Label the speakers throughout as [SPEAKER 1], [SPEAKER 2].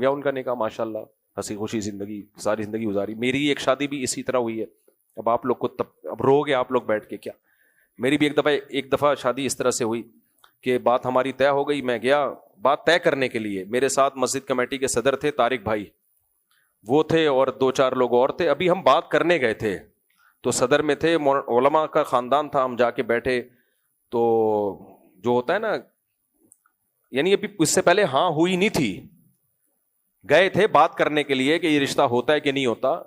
[SPEAKER 1] گیا ان کا نکاح ماشاءاللہ, ہنسی خوشی زندگی ساری زندگی گزاری. میری ایک شادی بھی اسی طرح ہوئی ہے. اب آپ لوگ کو اب رو گے آپ لوگ بیٹھ کے کیا. میری بھی ایک دفعہ شادی اس طرح سے ہوئی کہ بات ہماری طے ہو گئی. میں گیا بات طے کرنے کے لیے, میرے ساتھ مسجد کمیٹی کے صدر تھے طارق بھائی, وہ تھے اور 2-4 لوگ اور تھے. ابھی ہم بات کرنے گئے تھے تو صدر میں تھے, علماء کا خاندان تھا. ہم جا کے بیٹھے تو جو ہوتا ہے نا, یعنی ابھی اس سے پہلے ہاں ہوئی نہیں تھی, گئے تھے بات کرنے کے لیے کہ یہ رشتہ ہوتا ہے کہ نہیں ہوتا.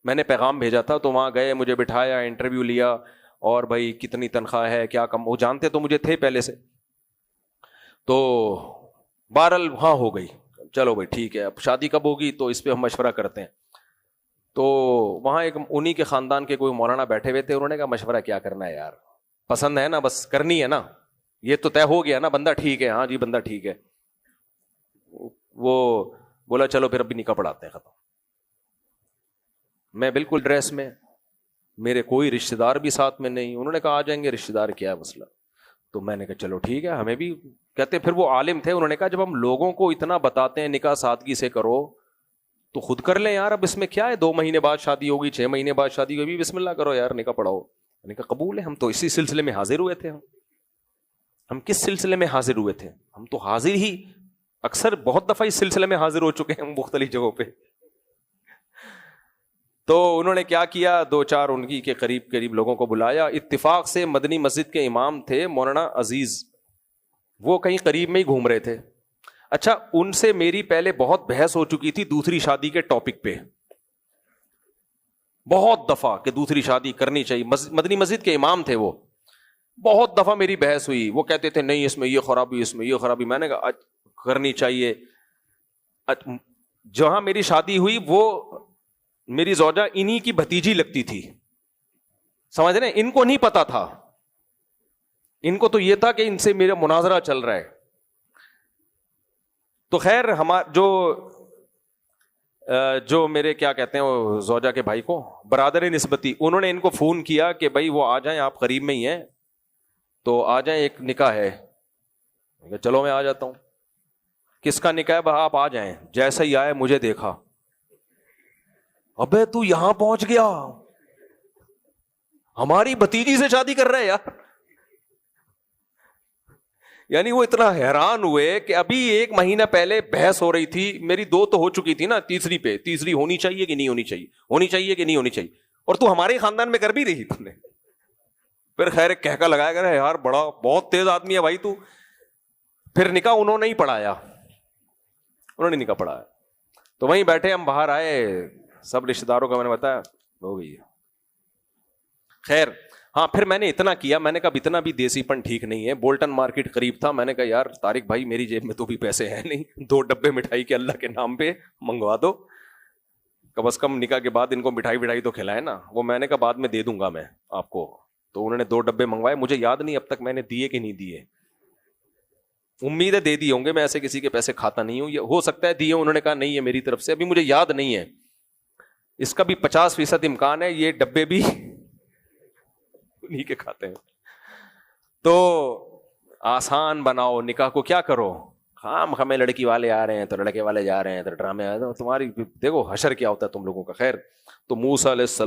[SPEAKER 1] میں نے پیغام بھیجا تھا تو وہاں گئے, مجھے بٹھایا, انٹرویو لیا, اور بھائی کتنی تنخواہ ہے کیا کم, وہ جانتے تو مجھے تھے پہلے سے. تو بہرحال ہاں ہو گئی, چلو بھائی ٹھیک ہے, اب شادی کب ہوگی تو اس پہ ہم مشورہ کرتے ہیں. تو وہاں ایک انہی کے خاندان کے کوئی مولانا بیٹھے ہوئے تھے, انہوں نے کہا مشورہ کیا کرنا ہے یار, پسند ہے نا, بس کرنی ہے نا, یہ تو طے ہو گیا نا, بندہ ٹھیک ہے, ہاں جی بندہ ٹھیک ہے. وہ بولا چلو پھر ابھی نکاح پڑھاتے ہیں, ختم. میں بالکل ڈریس میں, میرے کوئی رشتہ دار بھی ساتھ میں نہیں. انہوں نے کہا آ جائیں گے رشتہ دار, کیا مسئلہ. تو میں نے کہا چلو ٹھیک ہے, ہمیں بھی کہتے. پھر وہ عالم تھے, انہوں نے کہا جب ہم لوگوں کو اتنا بتاتے ہیں نکاح سادگی سے کرو تو خود کر لیں یار, اب اس میں کیا ہے, 2 مہینے بعد شادی ہوگی, 6 مہینے بعد شادی ہوگی, بسم اللہ کرو یار نکاح پڑھاؤ. میں نے کہا قبول ہے, ہم تو اسی سلسلے میں حاضر ہوئے تھے. ہم کس سلسلے میں حاضر ہوئے تھے, ہم تو حاضر ہی اکثر بہت دفعہ اس سلسلے میں حاضر ہو چکے ہیں مختلف جگہوں پہ. تو انہوں نے کیا کیا, 2-4 انہی کے قریب لوگوں کو بلایا. اتفاق سے مدنی مسجد کے امام تھے مولانا عزیز, وہ کہیں قریب میں ہی گھوم رہے تھے. اچھا, ان سے میری پہلے بہت بحث ہو چکی تھی دوسری شادی کے ٹاپک پہ, بہت دفعہ کہ دوسری شادی کرنی چاہیے. مدنی مسجد کے امام تھے وہ, بہت دفعہ میری بحث ہوئی. وہ کہتے تھے نہیں اس میں یہ خرابی, اس میں یہ خرابی. میں نے کہا کرنی چاہیے. جہاں میری شادی ہوئی وہ میری زوجہ انہی کی بھتیجی لگتی تھی, سمجھ رہے ہیں, ان کو نہیں پتا تھا, ان کو تو یہ تھا کہ ان سے میرا مناظرہ چل رہا ہے. تو خیر جو میرے کیا کہتے ہیں وہ زوجہ کے بھائی کو, برادر نسبتی, انہوں نے ان کو فون کیا کہ بھائی وہ آ جائیں, آپ قریب میں ہی ہیں تو آ جائیں, ایک نکاح ہے. چلو میں آ جاتا ہوں. کس کا نکاح ہے, آپ آ جائیں. جیسا ہی آئے مجھے دیکھا, ابے تو یہاں پہنچ گیا, ہماری بھتیجی سے شادی کر رہے ہیں یار. یعنی وہ اتنا حیران ہوئے کہ ابھی 1 مہینہ پہلے بحث ہو رہی تھی, میری 2 تو ہو چکی تھی نا, تیسری ہونی چاہیے کہ نہیں ہونی چاہیے, ہونی چاہیے کہ نہیں ہونی چاہیے, اور تو ہمارے خاندان میں کر بھی رہی تم نے. پھر خیر کہکا لگایا کرے یار, بہت تیز آدمی ہے بھائی تو. پھر نکاح انہوں نے ہی پڑھایا, انہوں نے نکاح پڑھایا. تو وہیں بیٹھے ہم, باہر آئے, سب رشتے داروں کا میں نے بتایا, ہو گئی. خیر ہاں, پھر میں نے اتنا کیا, میں نے کہا اتنا بھی دیسی پن ٹھیک نہیں ہے. بولٹن مارکیٹ قریب تھا, میں نے کہا یار طارق بھائی میری جیب میں تو بھی پیسے ہیں نہیں, 2 ڈبے مٹھائی کے اللہ کے نام پہ منگوا دو, کم از کم نکاح کے بعد ان کو مٹھائی تو کھلائے نا. وہ میں نے کہا بعد میں دے دوں گا میں آپ کو. تو انہوں نے 2 ڈبے منگوائے, مجھے یاد نہیں اب تک میں نے دیے کہ نہیں دیے, امید ہے دے دیے ہوں گے, میں ایسے کسی کے پیسے کھاتا نہیں ہوں, یہ ہو سکتا ہے دیے. انہوں نے کہا نہیں ہے میری طرف سے, ابھی مجھے یاد نہیں ہے, اس کا بھی 50% امکان ہے یہ ڈبے بھی انہی کے کھاتے ہیں. تو آسان بناؤ نکاح کو, کیا کرو, ہمیں لڑکی والے آ رہے ہیں تو لڑکے والے جا رہے ہیں تو ڈرامے, تمہاری دیکھو حشر کیا ہوتا ہے تم لوگوں کا. خیر تو موسیٰ علیہ السلام